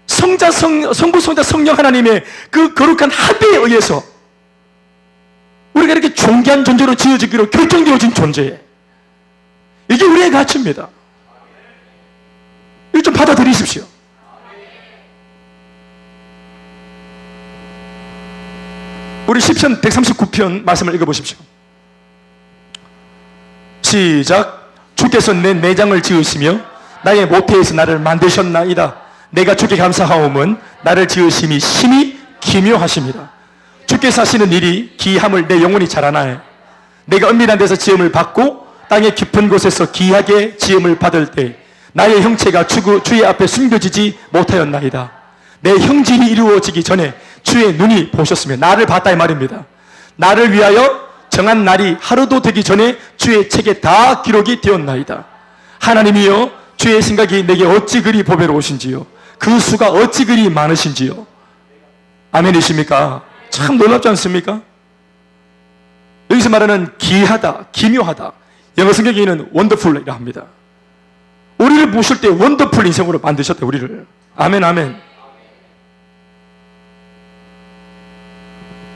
성부, 성자, 성령 하나님의 그 거룩한 합의에 의해서 우리가 이렇게 존귀한 존재로 지어지기로 결정되어진 존재에, 이게 우리의 가치입니다. 이거 좀 받아들이십시오. 우리 시편 139편 말씀을 읽어보십시오. 시작. 주께서 내 내장을 지으시며 나의 모태에서 나를 만드셨나이다. 내가 주께 감사하옴은 나를 지으심이 심히 기묘하십니다. 주께서 하시는 일이 기이함을 내 영혼이 잘 아나요. 내가 은밀한 데서 지음을 받고 땅의 깊은 곳에서 기이하게 지음을 받을 때 나의 형체가 주의 앞에 숨겨지지 못하였나이다. 내 형질이 이루어지기 전에 주의 눈이 보셨으며, 나를 봤다 이 말입니다. 나를 위하여 정한 날이 하루도 되기 전에 주의 책에 다 기록이 되었나이다. 하나님이여, 주의 생각이 내게 어찌 그리 보배로우신지요, 그 수가 어찌 그리 많으신지요. 아멘이십니까? 참 놀랍지 않습니까? 여기서 말하는 기이하다, 기묘하다, 영어 성경에는 원더풀이라 합니다. 우리를 보실 때 원더풀 인생으로 만드셨대, 우리를. 아멘, 아멘.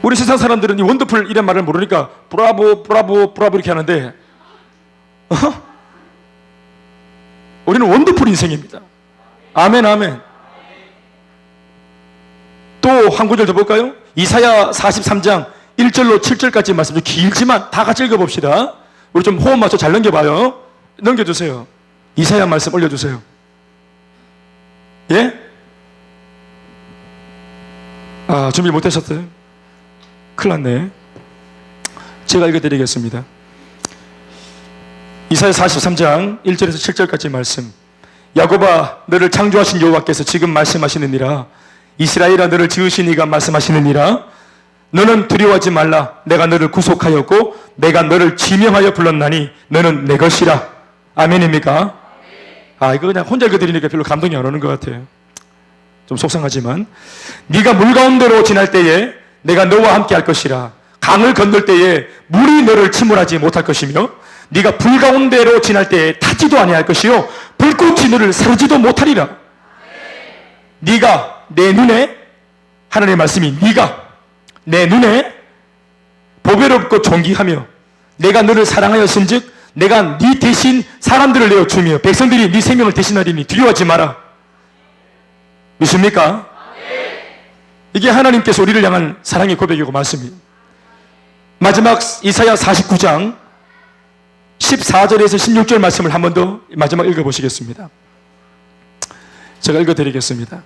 우리 세상 사람들은 이 원더풀 이런 말을 모르니까 브라보, 브라보, 브라보 이렇게 하는데, 우리는 원더풀 인생입니다. 아멘, 아멘. 또 한 구절 더 볼까요? 이사야 43장 1절로 7절까지 말씀, 좀 길지만 다 같이 읽어봅시다. 우리 좀 호흡 맞춰 잘 넘겨봐요. 넘겨주세요. 이사야 말씀 올려주세요. 예? 아, 준비 못하셨어요? 큰일 났네. 제가 읽어드리겠습니다. 이사야 43장 1절에서 7절까지 말씀. 야곱아, 너를 창조하신 여호와께서 지금 말씀하시느니라. 이스라엘아, 너를 지으신 이가 말씀하시느니라. 너는 두려워하지 말라. 내가 너를 구속하였고 내가 너를 지명하여 불렀나니 너는 내 것이라. 아멘입니까? 아, 이거 그냥 혼자 읽어드리니까 별로 감동이 안 오는 것 같아요. 좀 속상하지만, 네가 물 가운데로 지날 때에 내가 너와 함께 할 것이라. 강을 건널 때에 물이 너를 침몰하지 못할 것이며, 네가 불 가운데로 지날 때에 타지도 아니할 것이요 불꽃이 너를 사르지도 못하리라. 네가 내 눈에, 하나님의 말씀이 네가 내 눈에 보배롭고 존귀하며 내가 너를 사랑하였은즉 내가 네 대신 사람들을 내어 주며 백성들이 네 생명을 대신하리니 두려워하지 마라. 믿습니까? 이게 하나님께서 우리를 향한 사랑의 고백이고 말씀입니다. 마지막 이사야 49장 14절에서 16절 말씀을 한 번 더 마지막 읽어보시겠습니다. 제가 읽어드리겠습니다.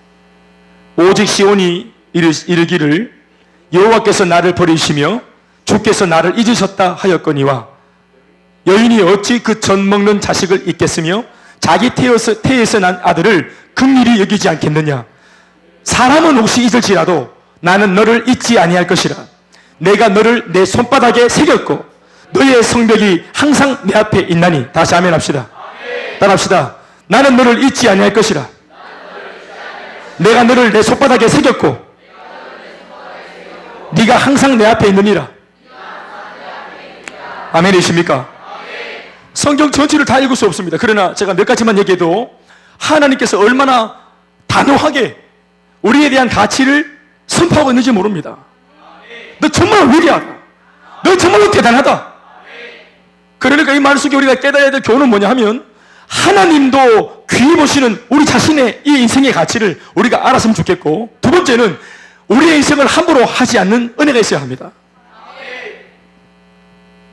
오직 시온이 이르기를 여호와께서 나를 버리시며 주께서 나를 잊으셨다 하였거니와 여인이 어찌 그 젖 먹는 자식을 잊겠으며 자기 태에서 난 아들을 긍휼히 여기지 않겠느냐. 사람은 혹시 잊을지라도 나는 너를 잊지 아니할 것이라. 내가 너를 내 손바닥에 새겼고 너의 성벽이 항상 내 앞에 있나니. 다시 아멘 합시다. 따라합시다. 나는 너를 잊지 아니할 것이라. 내가 너를 내 손바닥에 새겼고 네가 항상 내 앞에 있느니라. 아멘이십니까? 성경 전체를 다 읽을 수 없습니다. 그러나 제가 몇 가지만 얘기해도 하나님께서 얼마나 단호하게 우리에 대한 가치를 선포하고 있는지 모릅니다. 너 정말 위대하다. 너 정말 대단하다. 그러니까 이 말 속에 우리가 깨달아야 될 교훈은 뭐냐 하면 하나님도 귀히 보시는 우리 자신의 이 인생의 가치를 우리가 알았으면 좋겠고, 두 번째는 우리의 인생을 함부로 하지 않는 은혜가 있어야 합니다.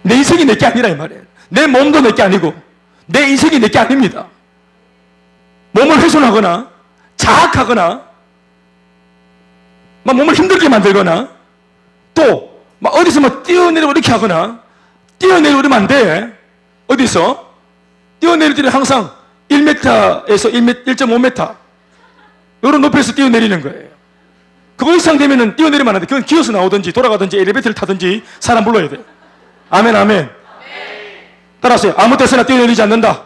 내 인생이 내게 아니라 이 말이에요. 내 몸도 내게 아니고 내 인생이 내게 아닙니다. 몸을 훼손하거나 자학하거나 막 몸을 힘들게 만들거나 또 막 어디서 막 뛰어내리고 이렇게 하거나 뛰어내리고 이러면 안 돼. 어디서? 뛰어내릴 때는 항상 1m에서 1.5m 이런 높이에서 뛰어내리는 거예요. 그거 이상 되면은 뛰어내리면 안 돼. 그건 기어서 나오든지 돌아가든지 엘리베이터를 타든지 사람 불러야 돼. 아멘, 아멘. 따라하세요. 아무 데서나 뛰어내리지 않는다.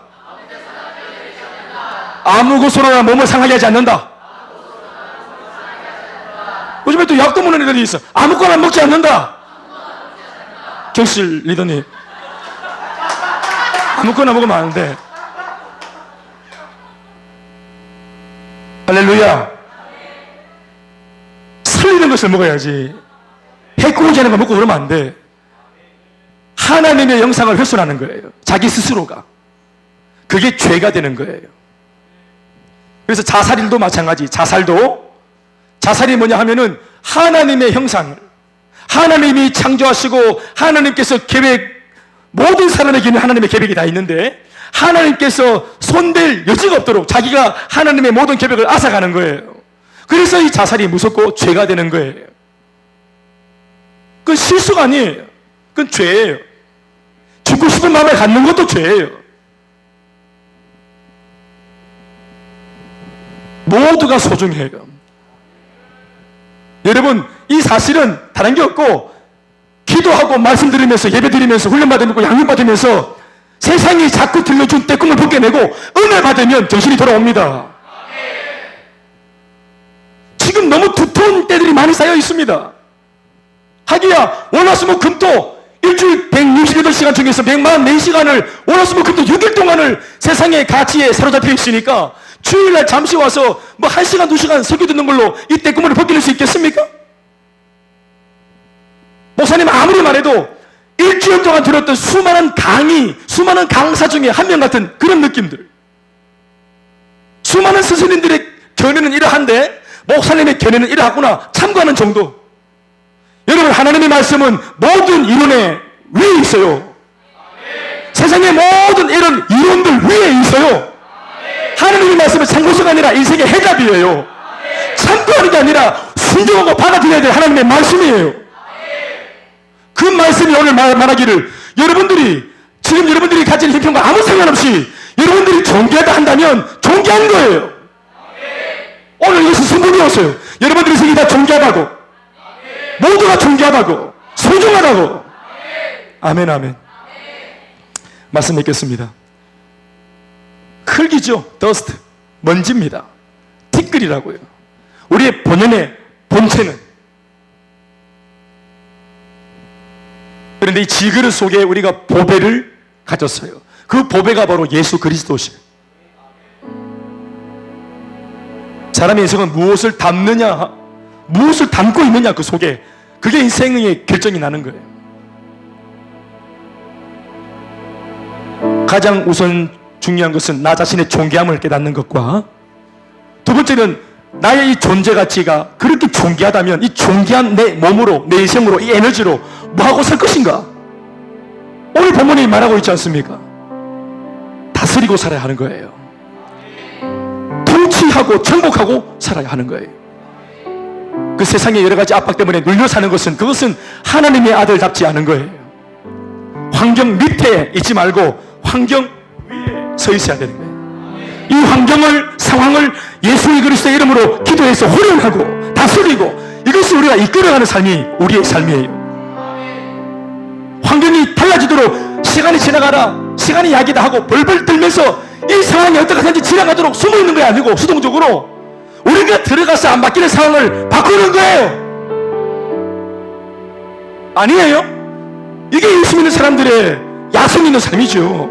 아무 곳으로나 몸을 상하게 하지 않는다. 요즘에 또 약도 먹는 애들이 있어. 아무거나 먹지 않는다. 경실 리더님, 아무거나 먹으면 안 돼. 할렐루야. 살리는 것을 먹어야지. 해코지 하는 거 먹고 그러면 안 돼. 하나님의 영상을 훼손하는 거예요. 자기 스스로가. 그게 죄가 되는 거예요. 그래서 자살일도 마찬가지. 자살이 뭐냐 하면은 하나님의 형상을, 하나님이 창조하시고 하나님께서 모든 사람에게는 하나님의 계획이 다 있는데 하나님께서 손댈 여지가 없도록 자기가 하나님의 모든 계획을 앗아가는 거예요. 그래서 이 자살이 무섭고 죄가 되는 거예요. 그건 실수가 아니에요. 그건 죄예요. 죽고 싶은 마음을 갖는 것도 죄예요. 모두가 소중해요. 여러분, 이 사실은 다른 게 없고 기도하고 말씀 들으면서 예배 드리면서 훈련 받으면서 양육 받으면서 세상이 자꾸 들려준 떼꿈을 벗겨내고 은혜 받으면 정신이 돌아옵니다. 지금 너무 두터운 때들이 많이 쌓여 있습니다. 하기야 월화수목금토 일주일 168시간 중에서 144시간을 월화수목금토 6일 동안을 세상의 가치에 사로잡혀 있으니까 주일날 잠시 와서 뭐 1시간 2시간 설교 듣는 걸로 이 떼꿈을 벗길 수 있겠습니까? 목사님 아무리 말해도 일주일 동안 들었던 수많은 강의, 수많은 강사 중에 한 명 같은 그런 느낌들. 수많은 스승님들의 견해는 이러한데 목사님의 견해는 이러하구나 참고하는 정도. 여러분, 하나님의 말씀은 모든 이론의 위에 있어요. 세상의 모든 이런 이론들 위에 있어요. 하나님의 말씀은 참고서가 아니라 인생의 해답이에요. 참고하는 게 아니라 순종하고 받아들여야 될 하나님의 말씀이에요. 그 말씀이 오늘 말하기를 지금 여러분들이 가진 형편과 아무 상관없이 여러분들이 존귀하다 한다면 존귀한 거예요. 오늘 이것은 선물이었어요. 여러분들의 생이 다 존귀하다고, 모두가 존귀하다고, 소중하다고. 아멘, 아멘. 말씀 맺겠습니다. 흙이죠. 더스트, 먼지입니다. 티끌이라고요. 우리의 본연의 본체는. 그런데 이 질그릇 속에 우리가 보배를 가졌어요. 그 보배가 바로 예수 그리스도시에요. 사람의 인생은 무엇을 담느냐, 무엇을 담고 있느냐, 그 속에. 그게 인생의 결정이 나는 거예요. 가장 우선 중요한 것은 나 자신의 존귀함을 깨닫는 것과, 두 번째는 나의 이 존재 가치가 그렇게 존귀하다면 이 존귀한 내 몸으로, 내 인생으로, 이 에너지로 뭐하고 살 것인가? 오늘 본문이 말하고 있지 않습니까? 다스리고 살아야 하는 거예요. 통치하고 정복하고 살아야 하는 거예요. 그 세상의 여러 가지 압박 때문에 눌려 사는 것은, 그것은 하나님의 아들답지 않은 거예요. 환경 밑에 있지 말고 환경 위에 서 있어야 되는 거예요. 이 환경을, 상황을 예수 그리스도의 이름으로 기도해서 호련하고 다스리고, 이것이 우리가 이끌어가는 삶이 우리의 삶이에요. 환경이 달라지도록 시간이 지나가라, 시간이 약이다 하고 벌벌 떨면서 이 상황이 어떻게 하든지 지나가도록 숨어있는 게 아니고 수동적으로 우리가 들어가서 안 바뀌는 상황을 바꾸는 거예요. 아니에요? 이게 예수 믿는 사람들의 야성 있는 삶이죠.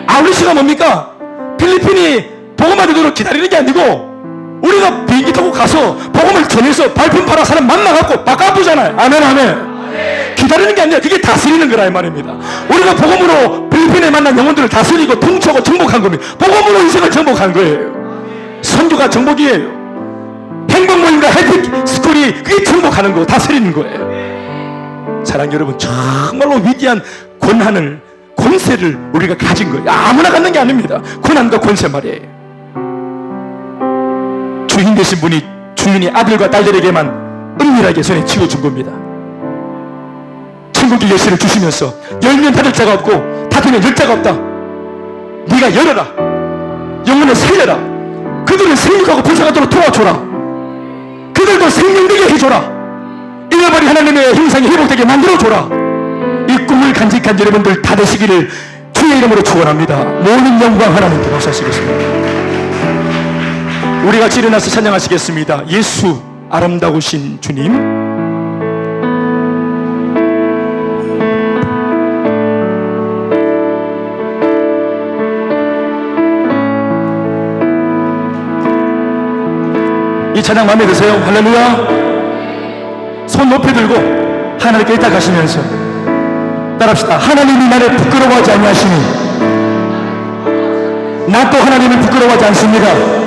아울리스가 뭡니까? 필리핀이 복음만 되도록 기다리는 게 아니고 우리가 비행기 타고 가서 복음을 전해서 발품 팔아 사람 만나갖고 바꿔보잖아요. 아멘 아멘. 기다리는 게 아니라 그게 다스리는 거라 이 말입니다. 우리가 복음으로 필리핀에 만난 영혼들을 다스리고 통치하고 정복한 겁니다. 복음으로 인생을 정복한 거예요. 선교가 정복이에요. 행복 모임과 해피 스쿨이 그게 정복하는 거, 다스리는 거예요. 사랑하는 여러분, 정말로 위대한 권한을, 권세를 우리가 가진 거예요. 아무나 갖는 게 아닙니다. 권한과 권세 말이에요. 주인 되신 분이 주인의 아들과 딸들에게만 은밀하게 손에 쥐어준 겁니다. 천국의 열쇠를 주시면서 열면 닫을 자가 없고 닫으면 열 자가 없다. 네가 열어라, 영혼을 살려라, 그들을 생육하고 번성하도록 도와줘라, 그들도 생명되게 해줘라, 잃어버린 하나님의 형상이 회복되게 만들어줘라. 이 꿈을 간직한 여러분들 다 되시기를 주의 이름으로 축원합니다. 모든 영광 하나님께 박수하시겠습니다. 우리 같이 일어나서 찬양하시겠습니다. 예수 아름다우신 주님. 이 찬양 마음에 드세요? 할렐루야. 손 높이 들고 하나님께 일탁하시면서 따라합시다. 하나님이 나를 부끄러워하지 아니하시니 나 또 하나님을 부끄러워하지 않습니다.